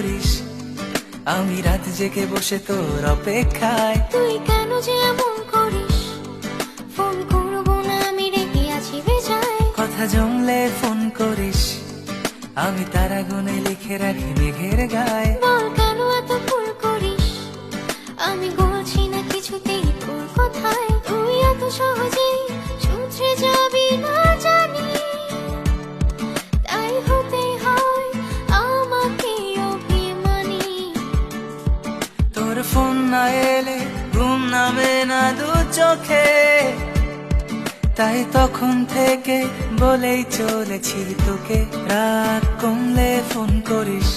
করিস, আমি রাত জেগে বসে তোর অপেক্ষায়। তুই কেন যে এমন করিস, ফোন করবো না আমি রেগে আছি বেজায়। কথা জমলে ফোন করিস, আমি তারা গুনে লিখে রাখি মেঘের গায়ে। বল কেন এত ভুল করিস, আমি বলছি না কিছুতেই তোর কথায়। তুই এত সহজেই শুধরে যাবি না জানি, তাই হতে হয় আমাকে অভিমানী। তোর ফোন না এলে ঘুম নামে না দু চোখে, তাই তখন থেকে বলেই চলেছি তোকে, রাগ কমলে ফোন করিস।